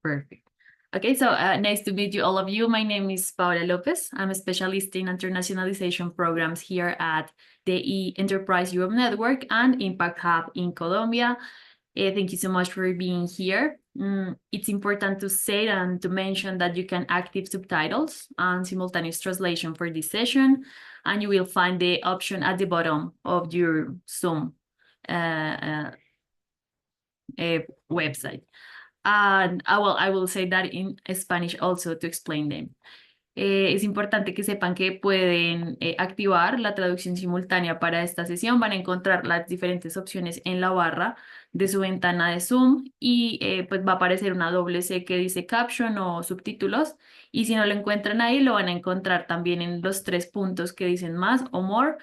Perfect. Okay, so nice to meet you, all of you. My name is Paola Lopez. I'm a specialist in internationalization programs here at the Enterprise Europe Network and Impact Hub in Colombia. Thank you so much for being here. It's important to say and to mention that you can active subtitles and simultaneous translation for this session, and you will find the option at the bottom of your Zoom website. And I will say that in Spanish also to explain them. Es importante que sepan que pueden activar la traducción simultánea para esta sesión. Van a encontrar las diferentes opciones en la barra de su ventana de Zoom y pues va a aparecer una doble C que dice caption o subtítulos. Y si no lo encuentran ahí, lo van a encontrar también en los 3 puntos que dicen más o more.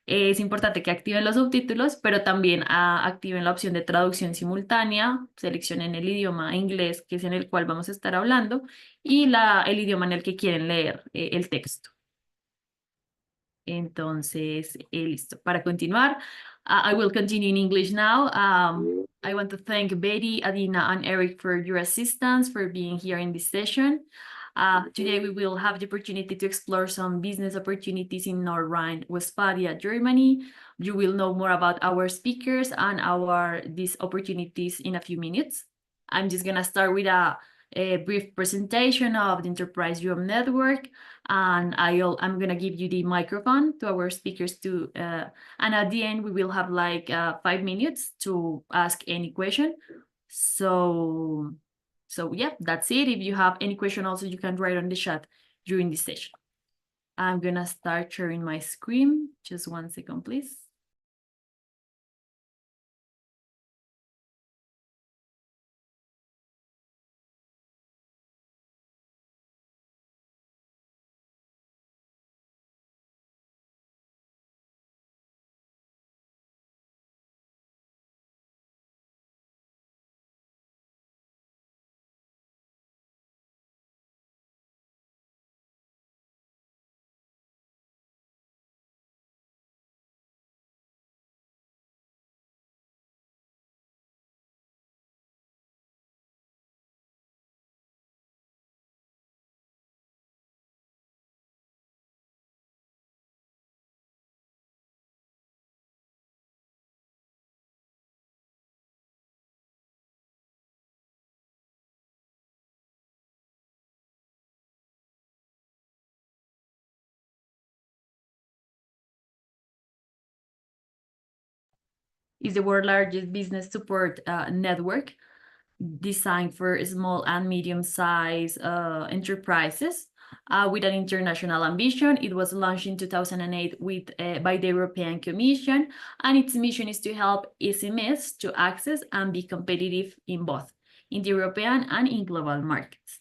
Es importante que activen los subtítulos, pero también activen la opción de traducción simultánea, seleccionen el idioma inglés, que es en el cual vamos a estar hablando, y el idioma en el que quieren leer el texto. Entonces, listo. Para continuar, I will continue in English now. I want to thank Betty, Adina, and Eric for your assistance, for being here in this session. Today, we will have the opportunity to explore some business opportunities in North Rhine-Westphalia, Germany. You will know more about our speakers and these opportunities in a few minutes. I'm just going to start with a brief presentation of the Enterprise Europe Network, and I'm going to give you the microphone to our speakers too. And at the end, we will have like 5 minutes to ask any question. So yeah, that's it. If you have any question also, you can write on the chat during this session. I'm going to start sharing my screen. Just 1 second, please. Is the world's largest business support network designed for small and medium-sized enterprises with an international ambition. It was launched in 2008 by the European Commission, and its mission is to help SMEs to access and be competitive in both in the European and in global markets.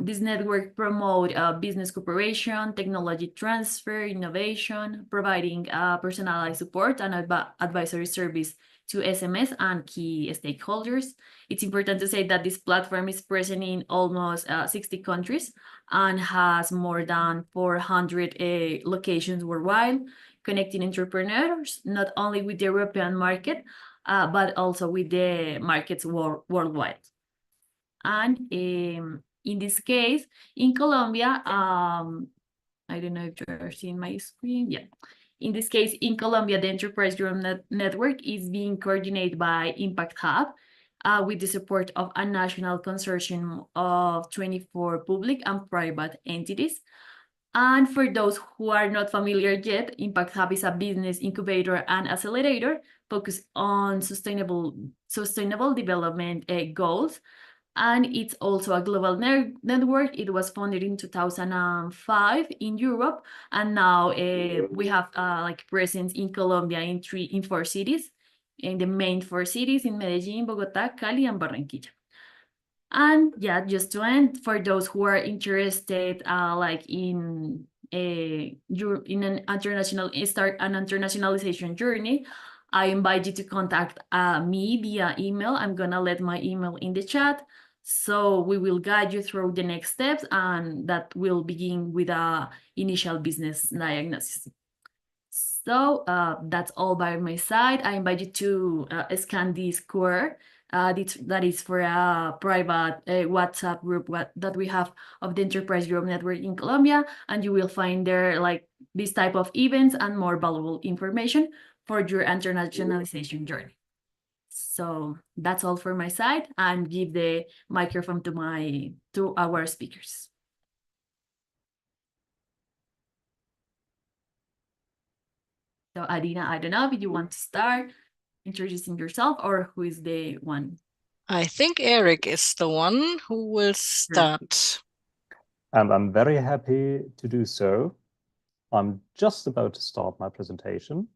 This network promotes business cooperation, technology transfer, innovation, providing personalized support and advisory service to SMEs and key stakeholders. It's important to say that this platform is present in almost 60 countries and has more than 400 locations worldwide, connecting entrepreneurs not only with the European market, but also with the markets worldwide. And in this case, in Colombia, I don't know if you're seeing my screen. Yeah. In this case, in Colombia, the Enterprise Europe Network is being coordinated by Impact Hub with the support of a national consortium of 24 public and private entities. And for those who are not familiar yet, Impact Hub is a business incubator and accelerator focused on sustainable development goals. And it's also a global network. It was founded in 2005 in Europe, and now we have like presence in Colombia in 4 cities, in the main 4 cities in Medellin, Bogotá, Cali, and Barranquilla. And yeah, just to end, for those who are interested, like in an internationalization journey, I invite you to contact me via email. I'm gonna let my email in the chat. So we will guide you through the next steps, and that will begin with a initial business diagnosis. So that's all by my side. I invite you to scan this QR that is for a private WhatsApp group that we have of the Enterprise Europe Network in Colombia, and you will find there like this type of events and more valuable information for your internationalization journey. So that's all for my side, and give the microphone to our speakers. So Adina, I don't know if you want to start introducing yourself, or who is the one? I think Eric is the one who will start. And I'm very happy to do so. I'm just about to start my presentation.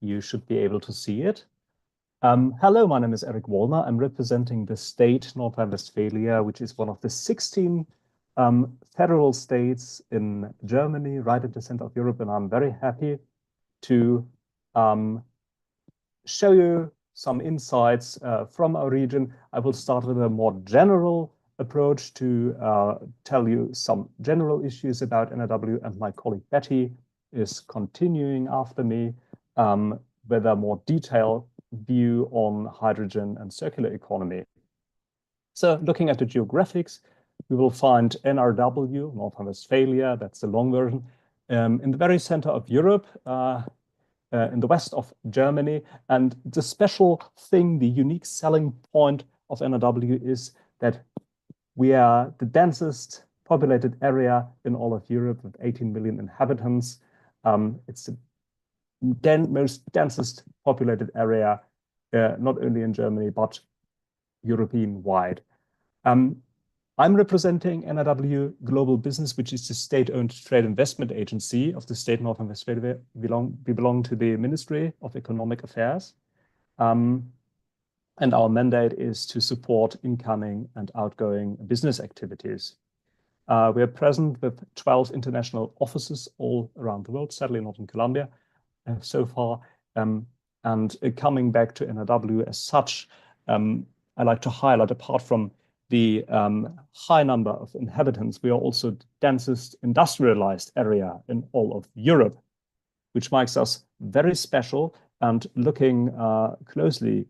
You should be able to see it. Hello, my name is Eric Wollner. I'm representing the state North Rhine-Westphalia, which is one of the 16 federal states in Germany, right at the center of Europe. And I'm very happy to show you some insights from our region. I will start with a more general approach to tell you some general issues about NRW, and my colleague Betty is continuing after me with a more detailed view on hydrogen and circular economy. So looking at the geographics, we will find NRW, North Rhine-Westphalia, that's the long version, in the very center of Europe, in the west of Germany. And the special thing, the unique selling point of NRW is that we are the densest populated area in all of Europe with 18 million inhabitants. It's the most densest populated area, not only in Germany, but European-wide. I'm representing NRW Global Business, which is the state-owned trade investment agency of the state North Rhine-Westphalia. We belong to the Ministry of Economic Affairs. And our mandate is to support incoming and outgoing business activities. We are present with 12 international offices all around the world, sadly not in Colombia so far. And coming back to NRW as such, I like to highlight, apart from the high number of inhabitants, we are also the densest industrialized area in all of Europe, which makes us very special. And looking closely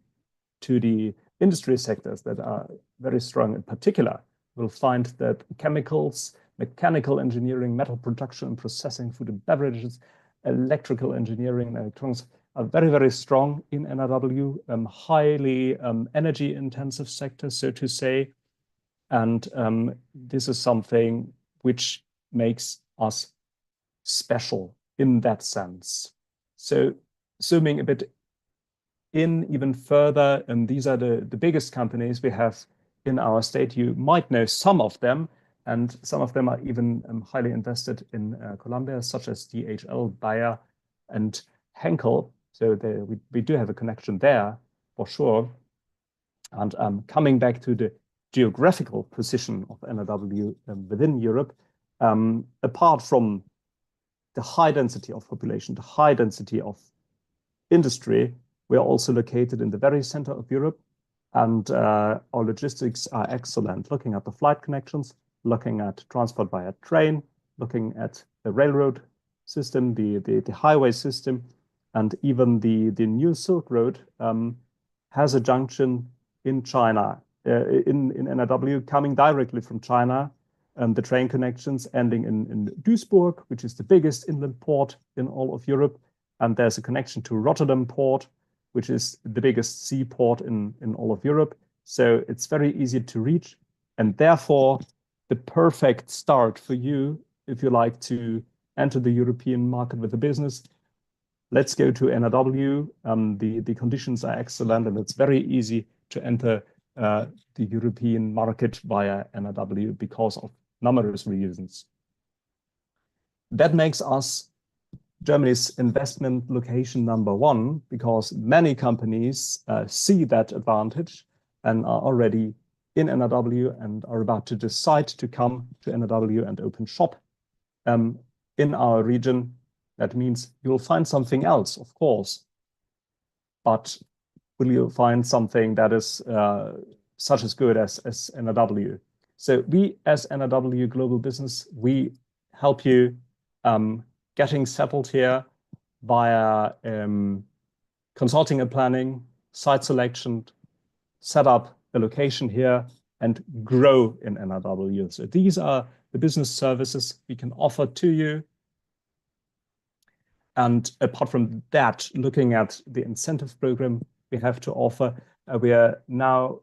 to the industry sectors that are very strong in particular, we'll find that chemicals, mechanical engineering, metal production and processing, food and beverages, electrical engineering, and electronics are very, very strong in NRW, highly energy intensive sectors, so to say. And this is something which makes us special in that sense. So zooming a bit in even further, and these are the biggest companies we have in our state. You might know some of them, and some of them are even highly invested in Colombia, such as DHL, Bayer, and Henkel. So we do have a connection there for sure. And coming back to the geographical position of NRW within Europe, apart from the high density of population, the high density of industry, we are also located in the very center of Europe, and our logistics are excellent. Looking at the flight connections, looking at transport via train, looking at the railroad system, the highway system, and even the new Silk Road has a junction in China, in NRW, coming directly from China, and the train connections ending in Duisburg, which is the biggest inland port in all of Europe. And there's a connection to Rotterdam port, which is the biggest seaport in all of Europe. So it's very easy to reach, and therefore the perfect start for you if you like to enter the European market with a business. Let's go to NRW. The conditions are excellent, and it's very easy to enter the European market via NRW because of numerous reasons. That makes us Germany's investment location #1, because many companies see that advantage and are already in NRW and are about to decide to come to NRW and open shop in our region. That means you'll find something else, of course, but will you find something that is such as good as NRW? So we, as NRW Global Business, we help you getting settled here via consulting and planning, site selection, set up a location here, and grow in NRW. So these are the business services we can offer to you. And apart from that, looking at the incentive program we have to offer, we are now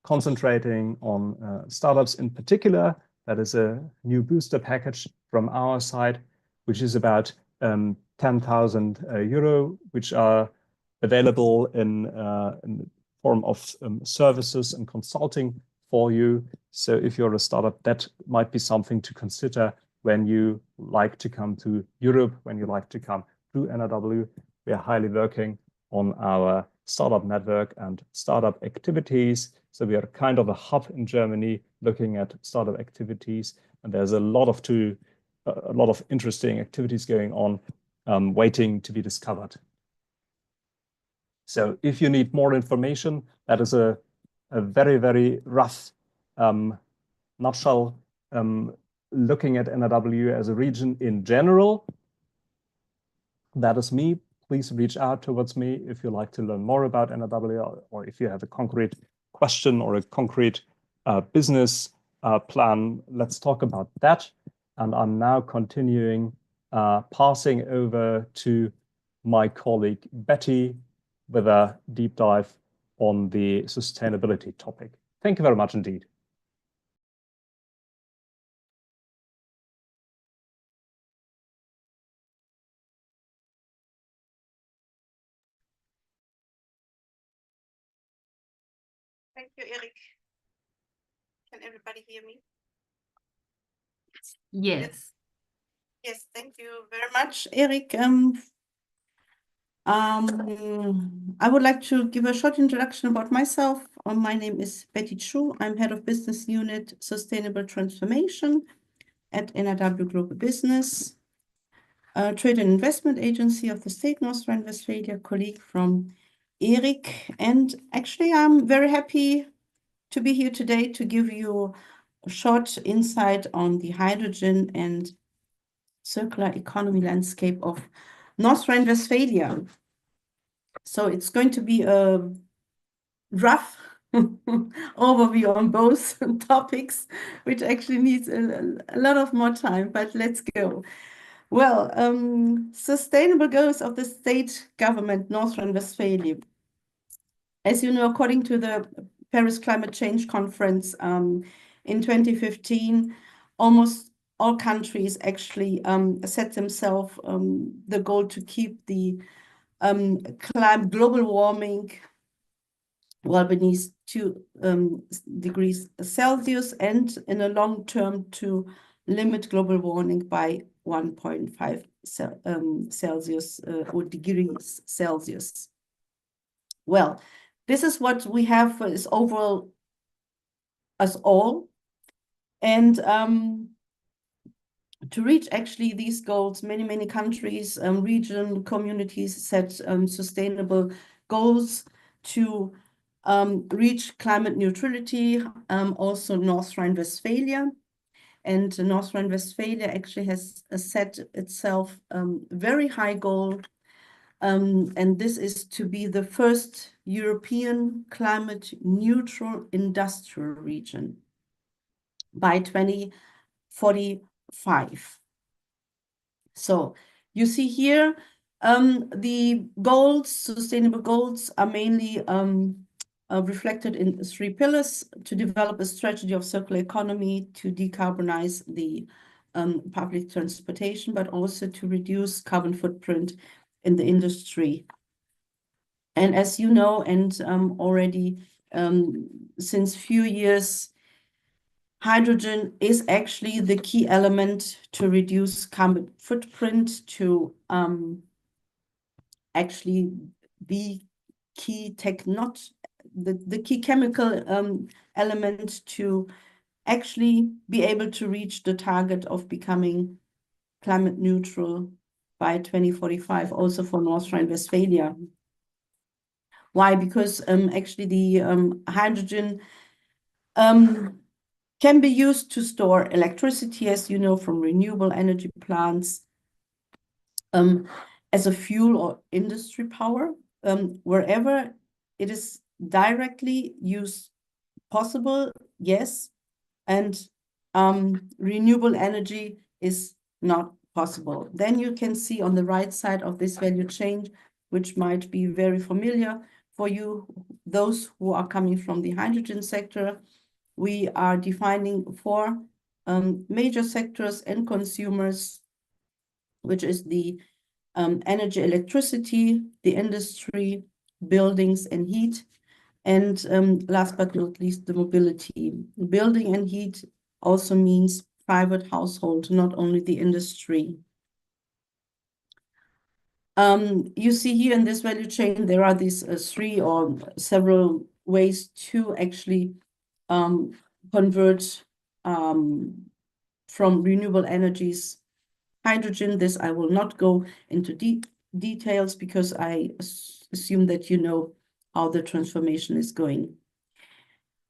concentrating on startups in particular. That is a new booster package from our side, which is about 10,000 euro, which are available in the form of services and consulting for you. So if you're a startup, that might be something to consider when you like to come to Europe, when you like to come through NRW. We are highly working on our startup network and startup activities. So we are kind of a hub in Germany looking at startup activities. And there's a lot of interesting activities going on, waiting to be discovered. So if you need more information, that is a very, very rough nutshell looking at NRW as a region in general. That is me. Please reach out towards me if you'd like to learn more about NRW, or if you have a concrete question or a concrete business plan. Let's talk about that. And I'm now continuing passing over to my colleague Betty with a deep dive on the sustainability topic. Thank you very much indeed. Thank you, Erik. Can everybody hear me? Yes. Yes, thank you very much, Erik. I would like to give a short introduction about myself. My name is Betty Chu. I'm head of business unit Sustainable Transformation at NRW Global Business, a trade and investment agency of the state North Rhine-Westphalia, colleague from Erik. And actually, I'm very happy to be here today to give you a short insight on the hydrogen and circular economy landscape of North Rhine-Westphalia. So it's going to be a rough overview on both topics, which actually needs a lot of more time, but let's go. Well, sustainable goals of the state government, North Rhine-Westphalia. As you know, according to the Paris Climate Change Conference in 2015, almost all countries actually set themselves the goal to keep the global warming well beneath 2 degrees Celsius, and in a long term to limit global warming by 1.5 Celsius or degrees Celsius. Well, this is what we have is overall us all. And to reach actually these goals, many countries, region, communities set sustainable goals to reach climate neutrality, also North Rhine-Westphalia. And North Rhine-Westphalia actually has set itself very high goal, and this is to be the first European climate neutral industrial region by 2045. So you see here, the goals, sustainable goals, are mainly reflected in 3 pillars: to develop a strategy of circular economy, to decarbonize the public transportation, but also to reduce carbon footprint in the industry. And as you know, and already since few years, hydrogen is actually the key element to reduce carbon footprint, to actually the key the key chemical element to actually be able to reach the target of becoming climate neutral by 2045, also for North Rhine-Westphalia. Why? Because actually the hydrogen can be used to store electricity, as you know, from renewable energy plants, as a fuel or industry power. wherever it is directly used possible, yes, and renewable energy is not possible. Then you can see on the right side of this value chain, which might be very familiar for you, those who are coming from the hydrogen sector, we are defining 4 major sectors and consumers, which is the energy, electricity, the industry, buildings and heat, and last but not least, the mobility. Building and heat also means private household, not only the industry. You see here in this value chain, there are these 3 or several ways to actually convert from renewable energies hydrogen. This I will not go into details because I assume that you know how the transformation is going.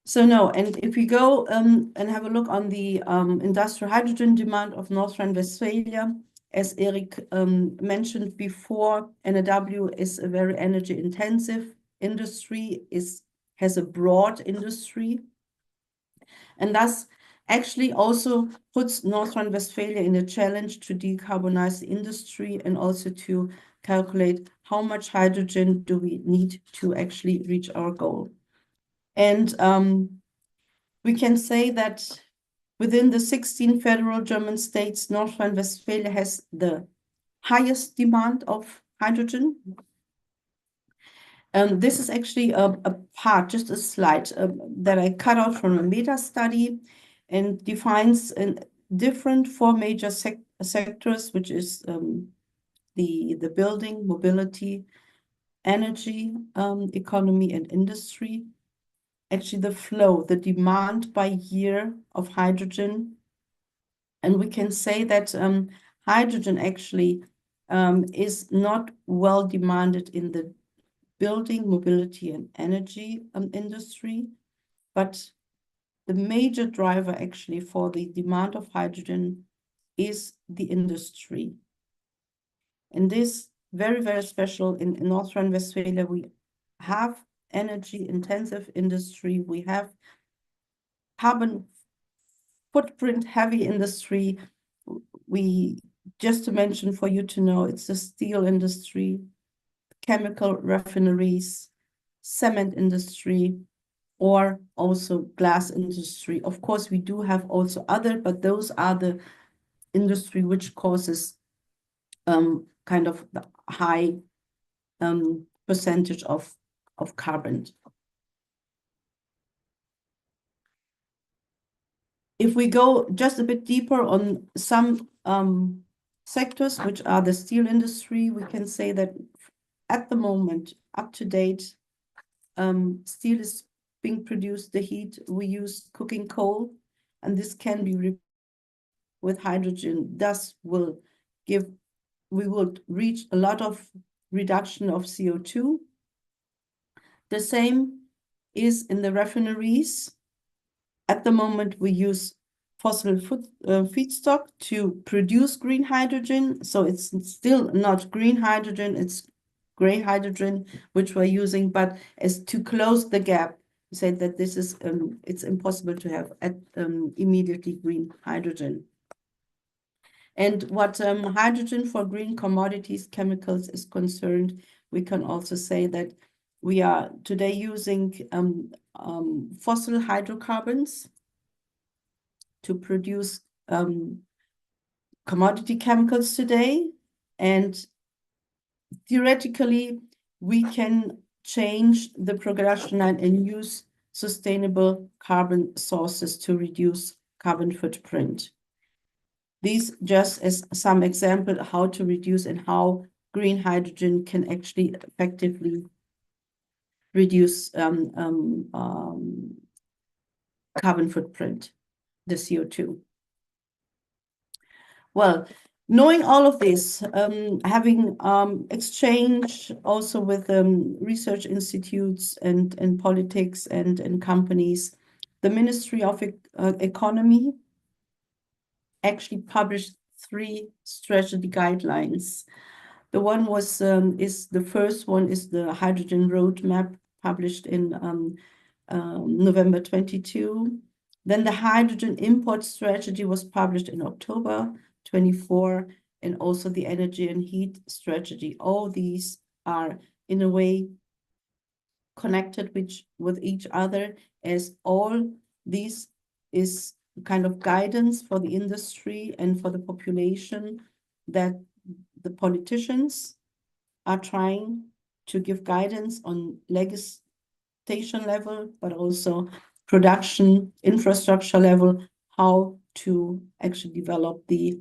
So no, and if we go and have a look on the industrial hydrogen demand of North Rhine-Westphalia, as Eric mentioned before, NRW is a very energy intensive industry, has a broad industry, and thus actually also puts North Rhine-Westphalia in a challenge to decarbonize the industry and also to calculate how much hydrogen do we need to actually reach our goal. And we can say that within the 16 federal German states, North Rhine-Westphalia has the highest demand of hydrogen. This is actually a part, just a slide that I cut out from a meta study and defines different 4 major sectors, which is the building, mobility, energy, economy, and industry. Actually, the flow, the demand by year of hydrogen. And we can say that hydrogen actually is not well demanded in the building, mobility, and energy industry, but the major driver actually for the demand of hydrogen is the industry. And this very, very special in North Rhine-Westphalia, we have energy intensive industry, we have carbon footprint heavy industry. We, just to mention for you to know, it's the steel industry, chemical refineries, cement industry, or also glass industry. Of course, we do have also other, but those are the industry which causes kind of the high percentage of carbon. If we go just a bit deeper on some sectors, which are the steel industry, we can say that at the moment, up to date, steel is being produced, the heat, we use cooking coal, and this can be with hydrogen, thus we will reach a lot of reduction of CO2. The same is in the refineries. At the moment, we use fossil feedstock to produce green hydrogen. So it's still not green hydrogen, it's gray hydrogen, which we're using, but as to close the gap, we said that this is, it's impossible to have immediately green hydrogen. And what hydrogen for green commodities, chemicals is concerned, we can also say that we are today using fossil hydrocarbons to produce commodity chemicals today. And theoretically, we can change the production line and use sustainable carbon sources to reduce carbon footprint. These just as some example how to reduce and how green hydrogen can actually effectively reduce carbon footprint, the CO2. Well, knowing all of this, having exchange also with research institutes and politics and companies, the Ministry of Economy actually published 3 strategy guidelines The one was is the first one is the hydrogen roadmap published in November 22. Then the hydrogen import strategy was published in October 24, and also the energy and heat strategy. All these are in a way connected with each other, as all these is kind of guidance for the industry and for the population, that the politicians are trying to give guidance on legislation level, but also production infrastructure level, how to actually develop the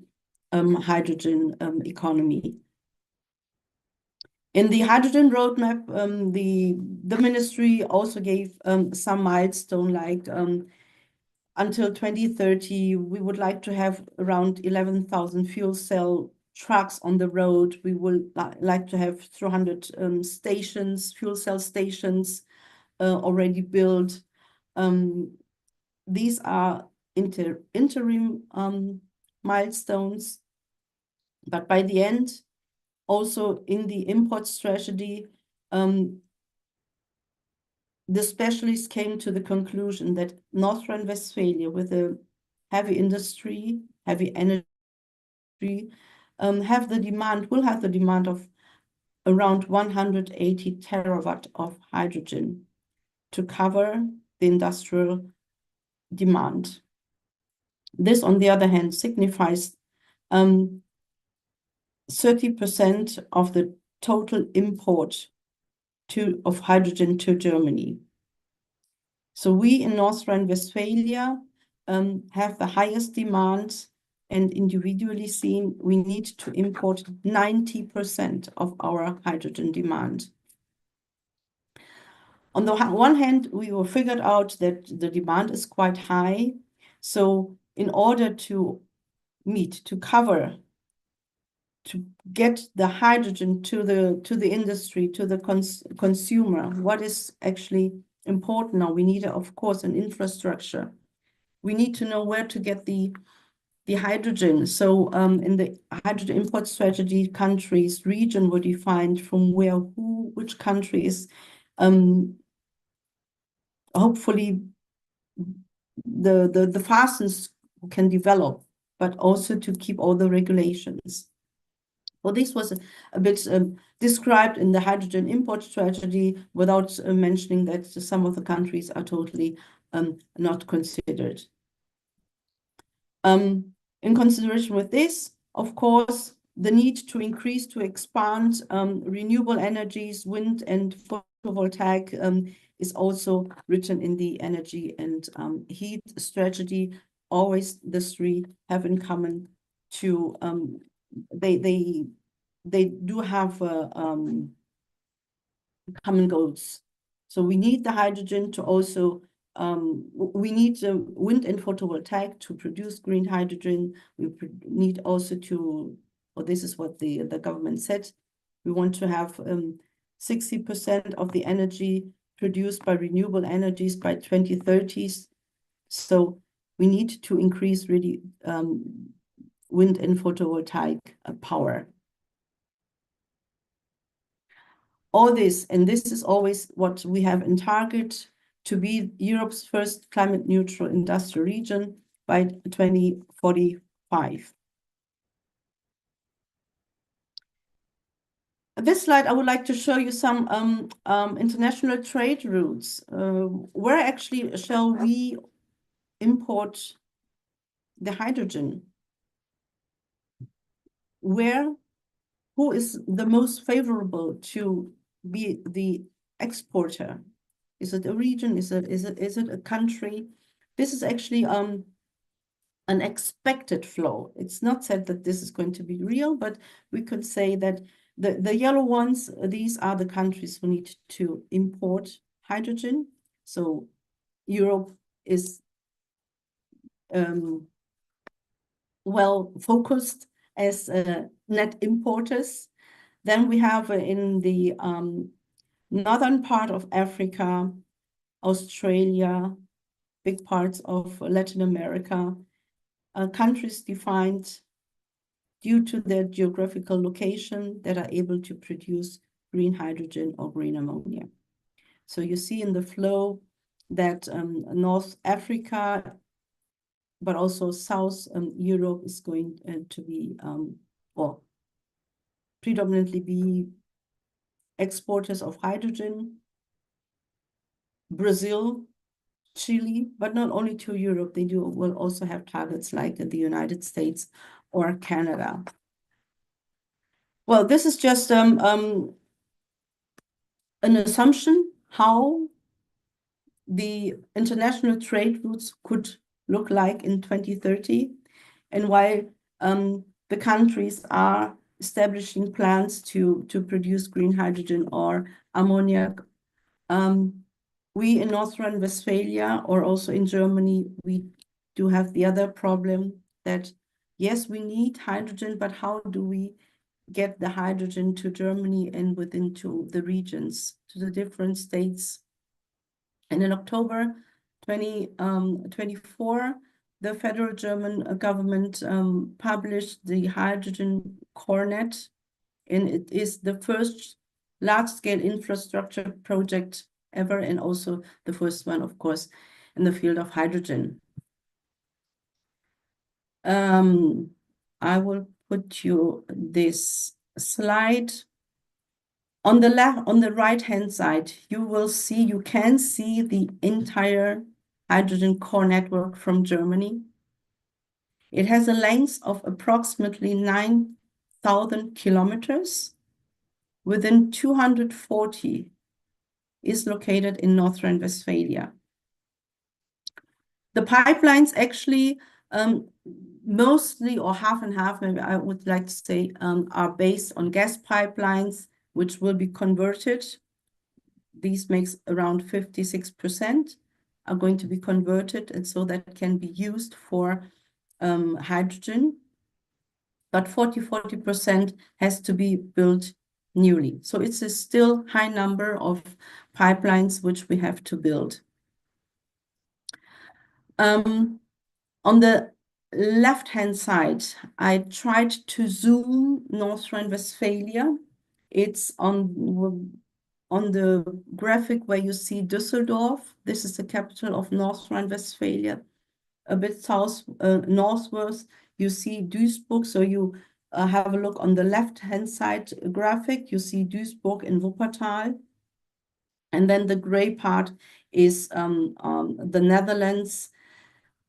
hydrogen economy. In the hydrogen roadmap, the ministry also gave some milestone, like until 2030, we would like to have around 11,000 fuel cell trucks on the road. We will like to have 300 stations, fuel cell stations already built. These are interim milestones, but by the end, also in the import strategy, the specialists came to the conclusion that North Rhine-Westphalia, with a heavy industry, heavy energy, will have the demand of around 180 terawatt of hydrogen to cover the industrial demand. This, on the other hand, signifies 30% of the total import of hydrogen to Germany. So we in North Rhine-Westphalia have the highest demand, and individually seen, we need to import 90% of our hydrogen demand. On the one hand, we were figured out that the demand is quite high. So in order to cover, to get the hydrogen to the industry, to the consumer, what is actually important now? We need, of course, an infrastructure. We need to know where to get the hydrogen. So in the hydrogen import strategy, countries, region were defined from where, which country is hopefully the fastest can develop, but also to keep all the regulations. Well, this was a bit described in the hydrogen import strategy, without mentioning that some of the countries are totally not considered. In consideration with this, of course, the need to expand renewable energies, wind and photovoltaic is also written in the energy and heat strategy. Always the three have in common to they do have common goals. So we need the hydrogen to also we need wind and photovoltaic to produce green hydrogen. We need also to, or this is what the government said, we want to have 60% of the energy produced by renewable energies by 2030s. So we need to increase really wind and photovoltaic power. All this, and this is always what we have in target, to be Europe's first climate neutral industrial region by 2045. This slide, I would like to show you some international trade routes. Where actually shall we import the hydrogen? Who is the most favorable to be the exporter? Is it a region? Is it a country? This is actually an expected flow. It's not said that this is going to be real, but we could say that the yellow ones, these are the countries who need to import hydrogen. So Europe is well focused as net importers. Then we have in the northern part of Africa, Australia, big parts of Latin America, countries defined due to their geographical location that are able to produce green hydrogen or green ammonia. So you see in the flow that North Africa, but also South Europe is going to be, or predominantly be exporters of hydrogen. Brazil, Chile, but not only to Europe, will also have targets like the United States or Canada. Well, this is just an assumption how the international trade routes could look like in 2030, and while the countries are establishing plans to produce green hydrogen or ammonia, we in North Rhine-Westphalia or also in Germany, we do have the other problem that, yes, we need hydrogen, but how do we get the hydrogen to Germany and within to the regions, to the different states? And in October 2024, the federal German government published the Hydrogen Cornet, and it is the first large-scale infrastructure project ever, and also the first one, of course, in the field of hydrogen. I will put you this slide. On the left, on the right-hand side, you can see the entire hydrogen core network from Germany. It has a length of approximately 9,000 kilometers. Within 240 is located in North Rhine-Westphalia. The pipelines actually mostly, or half and half, maybe I would like to say, are based on gas pipelines, which will be converted. These makes around 56% are going to be converted, and so that can be used for hydrogen. But 40% has to be built newly. So it's a still high number of pipelines which we have to build. On the left-hand side, I tried to zoom North Rhine-Westphalia. It's on the graphic where you see Düsseldorf. This is the capital of North Rhine-Westphalia. A bit south, northwards, you see Duisburg. So you have a look on the left-hand side graphic. You see Duisburg in Wuppertal. And then the gray part is the Netherlands.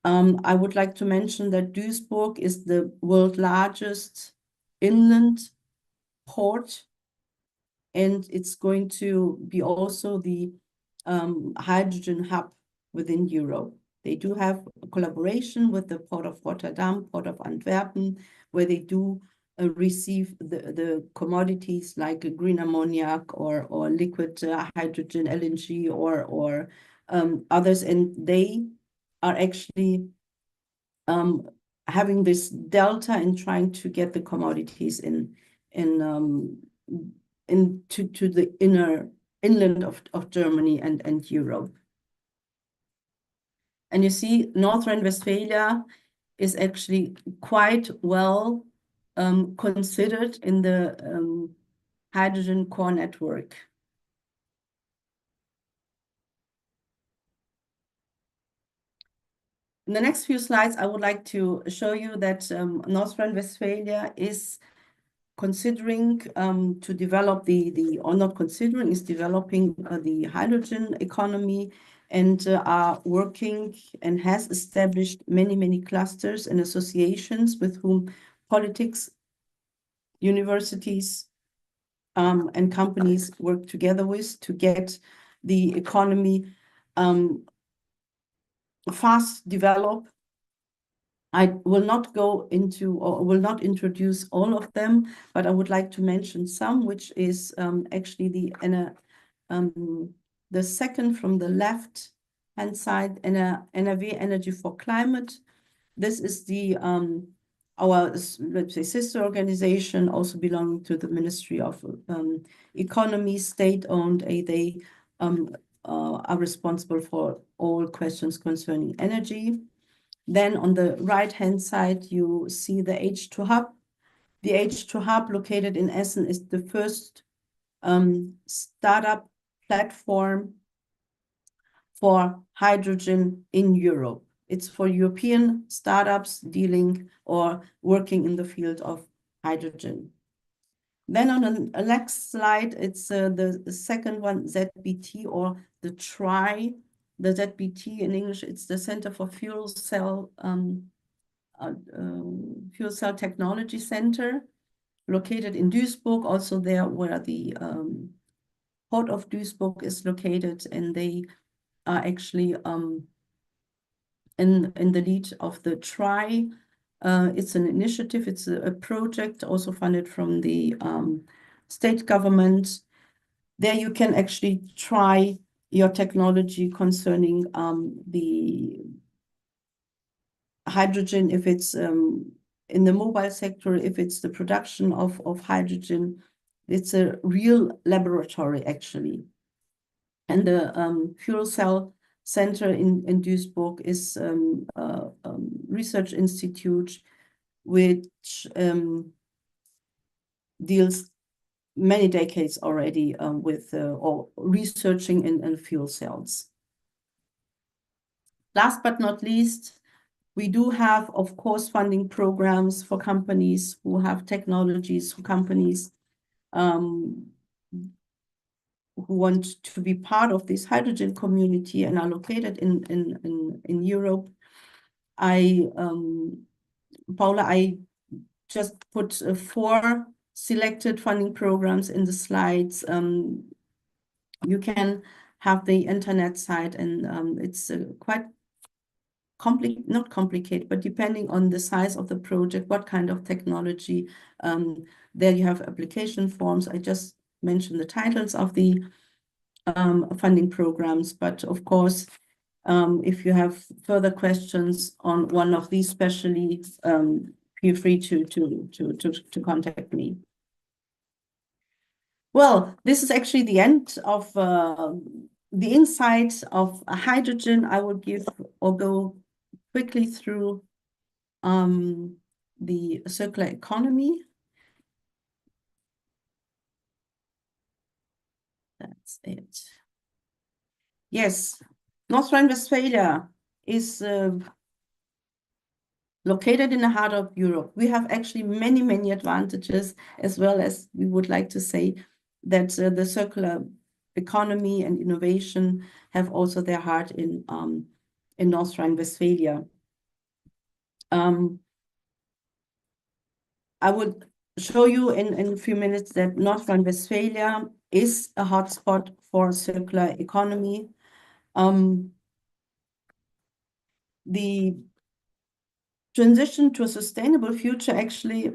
I would like to mention that Duisburg is the world's largest inland port, and it's going to be also the hydrogen hub within Europe. They do have a collaboration with the Port of Rotterdam, Port of Antwerpen, where they do receive the commodities like green ammonia or liquid hydrogen, LNG, or others, and they are actually having this delta and trying to get the commodities into the inland of Germany and Europe. And you see, North Rhine-Westphalia is actually quite well considered in the hydrogen core network. In the next few slides, I would like to show you that North Rhine-Westphalia is considering to develop is developing the hydrogen economy, and are working and has established many clusters and associations with whom politics, universities, and companies work together with to get the economy fast develop. I will not go into or will not introduce all of them, but I would like to mention some, which is actually the second from the left-hand side, NRW, Energy for Climate. This is the our, let's say, sister organization, also belonging to the Ministry of Economy, state-owned. They are responsible for all questions concerning energy. Then on the right-hand side, you see the H2 Hub. The H2 Hub located in Essen is the first startup platform for hydrogen in Europe. It's for European startups dealing or working in the field of hydrogen. Then on the next slide, it's the second one, ZBT, or the TRI. The ZBT in English, it's the Center for Fuel Cell Technology Center, located in Duisburg, also there where the port of Duisburg is located, and they are actually in the lead of the TRI. It's an initiative, it's a project also funded from the state government. There you can actually try your technology concerning the hydrogen, if it's in the mobile sector, if it's the production of hydrogen. It's a real laboratory, actually. And the Fuel Cell Center in Duisburg is a research institute which deals many decades already with or researching in fuel cells. Last but not least, we do have, of course, funding programs for companies who have technologies, for companies who want to be part of this hydrogen community and are located in Europe. Paula, I just put 4 selected funding programs in the slides. You can have the internet site, and it's quite not complicated, but depending on the size of the project, what kind of technology. There you have application forms. I just mentioned the titles of the funding programs, but of course, if you have further questions on one of these especially, feel free to contact me. Well, this is actually the end of the insights of hydrogen. I will give or go quickly through the circular economy. That's it. Yes, North Rhine-Westphalia is located in the heart of Europe. We have actually many, many advantages, as well as we would like to say that the circular economy and innovation have also their heart in North Rhine-Westphalia. I would show you in a few minutes that North Rhine-Westphalia is a hotspot for circular economy. The transition to a sustainable future actually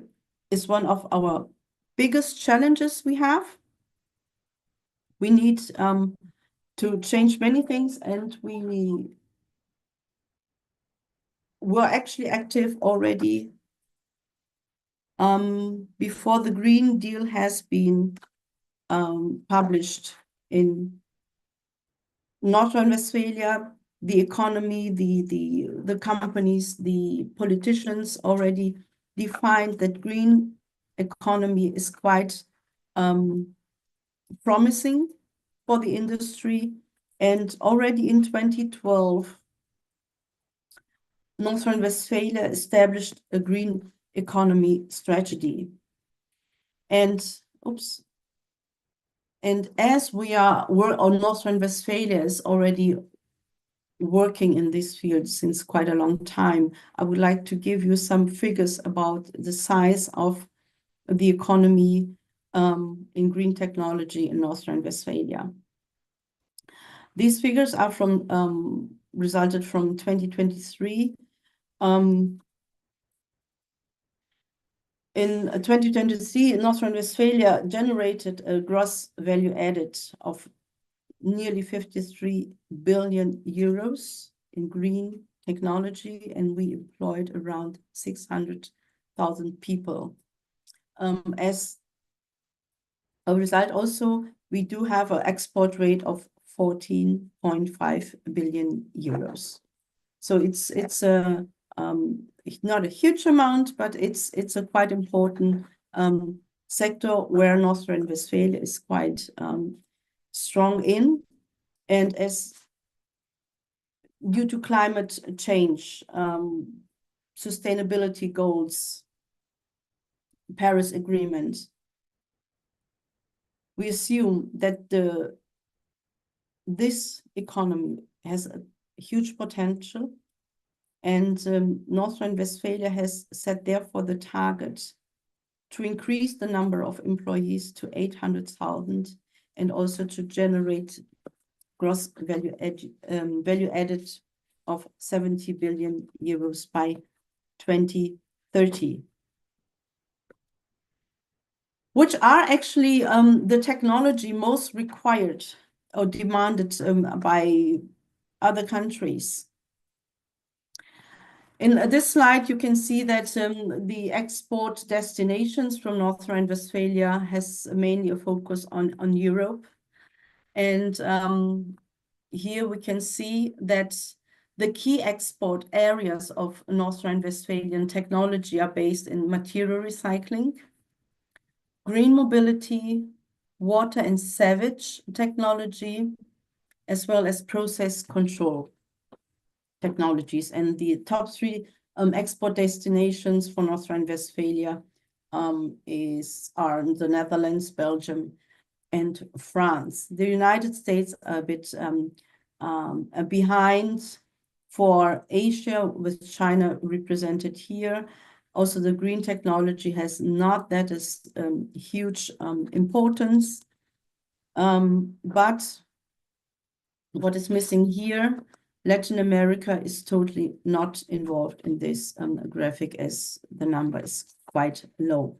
is one of our biggest challenges we have. We need to change many things, and we were actually active already before the Green Deal has been published in North Rhine-Westphalia. The economy, the companies, the politicians already defined that green economy is quite promising for the industry. And already in 2012, North Rhine-Westphalia established a green economy strategy. And as North Rhine-Westphalia is already working in this field since quite a long time, I would like to give you some figures about the size of the economy in green technology in North Rhine-Westphalia. These figures are resulted from 2023. In 2023, North Rhine-Westphalia generated a gross value added of nearly 53 billion euros in green technology, and we employed around 600,000 people. As a result, also, we do have an export rate of 14.5 billion euros. So it's not a huge amount, but it's a quite important sector where North Rhine-Westphalia is quite strong in. And as due to climate change, sustainability goals, Paris Agreement, we assume that this economy has a huge potential, and North Rhine-Westphalia has set therefore the target to increase the number of employees to 800,000 and also to generate gross value added of 70 billion euros by 2030. Which are actually the technology most required or demanded by other countries. In this slide, you can see that the export destinations from North Rhine-Westphalia has mainly a focus on Europe. And here we can see that the key export areas of North Rhine-Westphalian technology are based in material recycling, green mobility, water and sewage technology, as well as process control technologies. And the top three export destinations for North Rhine-Westphalia are the Netherlands, Belgium, and France. The United States are a bit behind for Asia, with China represented here. Also, the green technology has not that as huge importance. But what is missing here, Latin America is totally not involved in this graphic, as the number is quite low.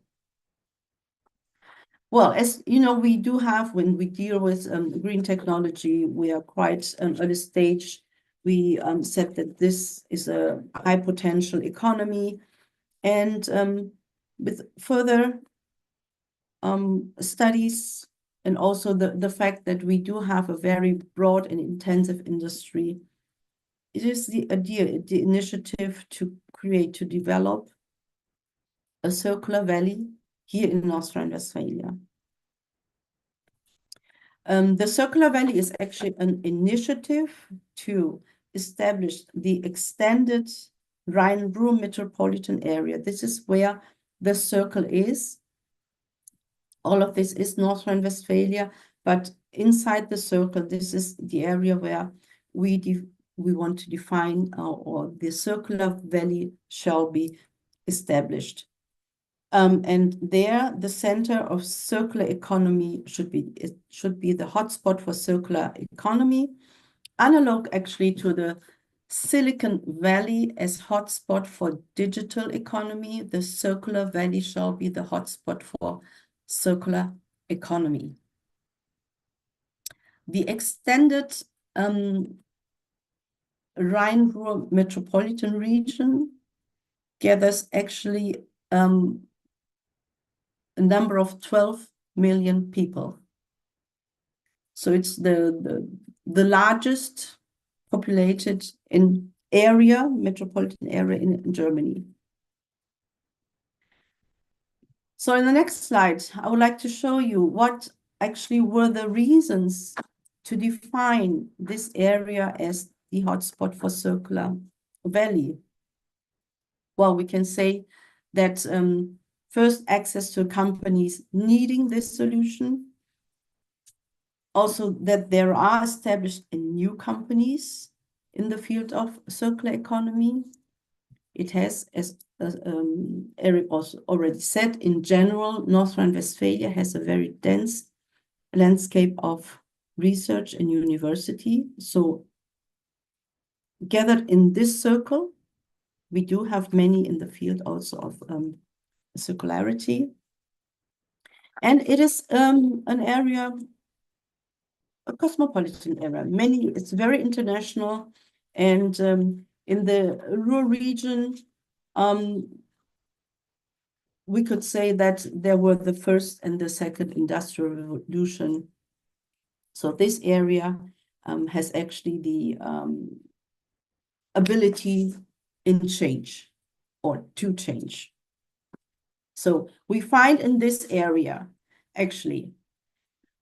Well, as you know, we do have, when we deal with green technology, we are quite early stage. We said that this is a high potential economy. And with further studies, and also the fact that we do have a very broad and intensive industry, it is the initiative to develop a circular valley here in North Rhine-Westphalia. The Circular Valley is actually an initiative to establish the extended Rhine-Ruhr metropolitan area. This is where the circle is. All of this is North Rhine-Westphalia, but inside the circle, this is the area where we want to define or the Circular Valley shall be established. And there, the center of circular economy should be the hotspot for circular economy, analog actually to the Silicon Valley as hotspot for digital economy. The Circular Valley shall be the hotspot for circular economy. The extended Rhine-Ruhr metropolitan region gathers actually a number of 12 million people. So it's the largest populated metropolitan area in Germany. So in the next slide, I would like to show you what actually were the reasons to define this area as the hotspot for Circular Valley. Well, we can say that first, access to companies needing this solution. Also, that there are established new companies in the field of circular economy. It has, as Eric also already said, in general, North Rhine-Westphalia has a very dense landscape of research and university. So gathered in this circle, we do have many in the field also of circularity. And it is an area, a cosmopolitan area. It's very international. And in the Ruhr region, we could say that there were the first and the second industrial revolution. So this area has actually the ability in change or to change. So we find in this area, actually,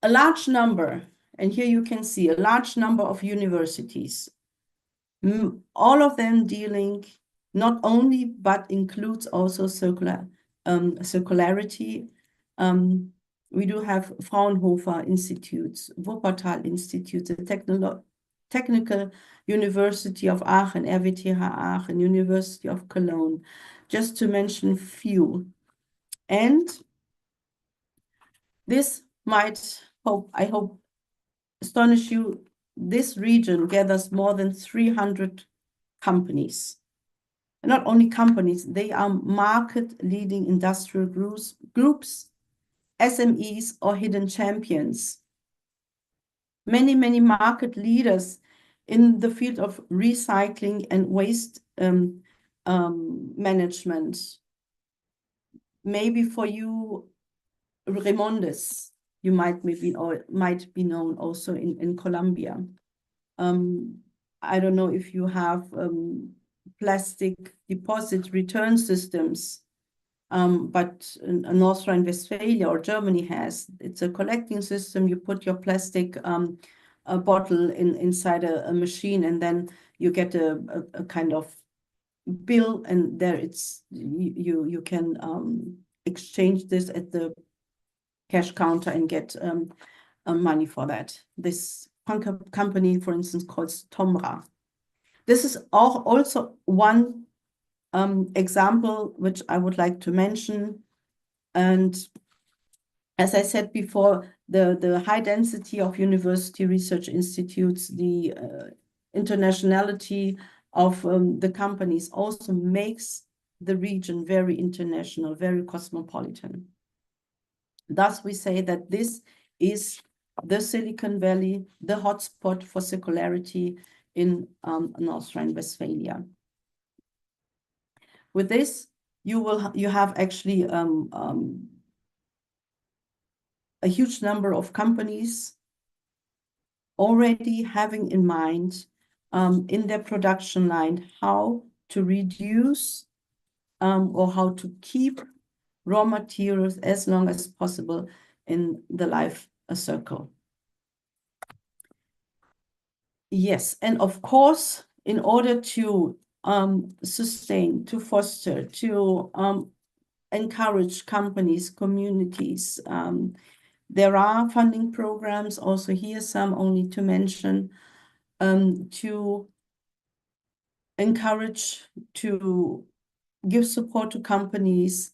a large number, and here you can see a large number of universities, all of them dealing not only, but includes also circularity. We do have Fraunhofer Institutes, Wuppertal Institute, the Technical University of Aachen, RWTH Aachen, University of Cologne, just to mention few. And this might, I hope, astonish you. This region gathers more than 300 companies. And not only companies, they are market-leading industrial groups, SMEs, or hidden champions. Many, many market leaders in the field of recycling and waste management. Maybe for you, Remondes, you might be known also in Colombia. I don't know if you have plastic deposit return systems, but North Rhine-Westphalia or Germany has. It's a collecting system. You put your plastic bottle inside a machine, and then you get a kind of bill, and there you can exchange this at the cash counter and get money for that. This company, for instance, called Tomra. This is also one example which I would like to mention. And as I said before, the high density of university research institutes, the internationality of the companies also makes the region very international, very cosmopolitan. Thus, we say that this is the Silicon Valley, the hotspot for circularity in North Rhine-Westphalia. With this, you have actually a huge number of companies already having in mind in their production line how to reduce or how to keep raw materials as long as possible in the life circle. Yes, and of course, in order to sustain, to foster, to encourage companies, communities, there are funding programs, also here some only to mention, to encourage, to give support to companies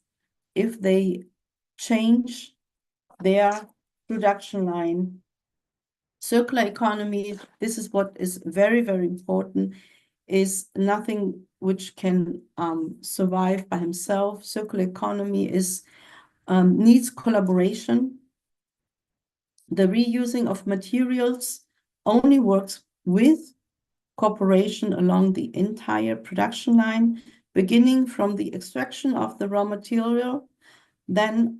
if they change their production line. Circular economy, this is what is very, very important, is nothing which can survive by himself. Circular economy needs collaboration. The reusing of materials only works with cooperation along the entire production line, beginning from the extraction of the raw material, then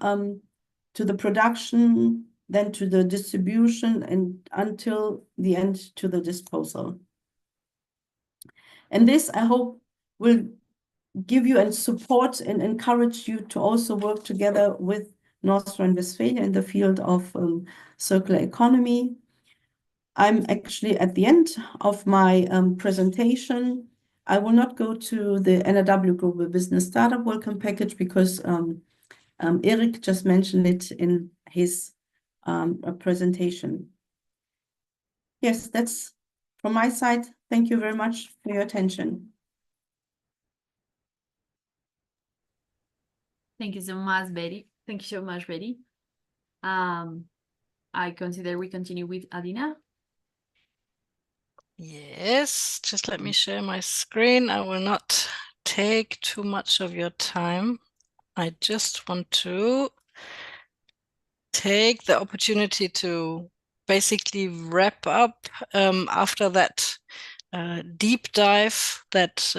to the production, then to the distribution, and until the end to the disposal. And this, I hope, will give you and support and encourage you to also work together with North Rhine-Westphalia in the field of circular economy. I'm actually at the end of my presentation. I will not go to the NRW Global Business Startup Welcome Package because Eric just mentioned it in his presentation. Yes, that's from my side. Thank you very much for your attention. Thank you so much, Betty. Thank you so much, Betty. I consider we continue with Adina. Yes, just let me share my screen. I will not take too much of your time. I just want to take the opportunity to basically wrap up after that deep dive that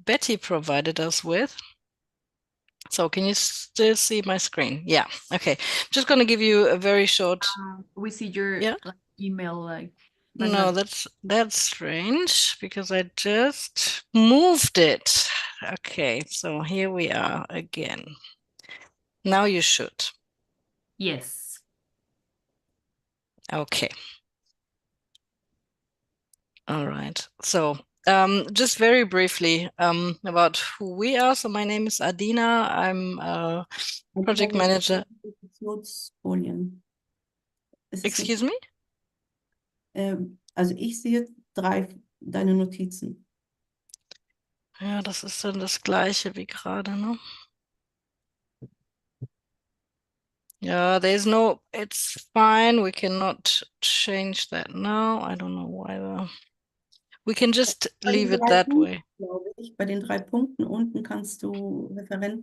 Betty provided us with. So can you still see my screen? Yeah, okay. I'm just going to give you a very short... We see your email. No, that's strange because I just moved it. Okay, so here we are again. Now you should. Yes. Okay. All right. So just very briefly about who we are. So my name is Adina. I'm a project manager. Excuse me? Also ich sehe deine Notizen. Ja, das ist dann das Gleiche wie gerade, ne? Yeah, there's no, it's fine. We cannot change that now. I don't know why. We can just leave it that way. Glaube ich, bei den 3 Punkten unten kannst du Referenten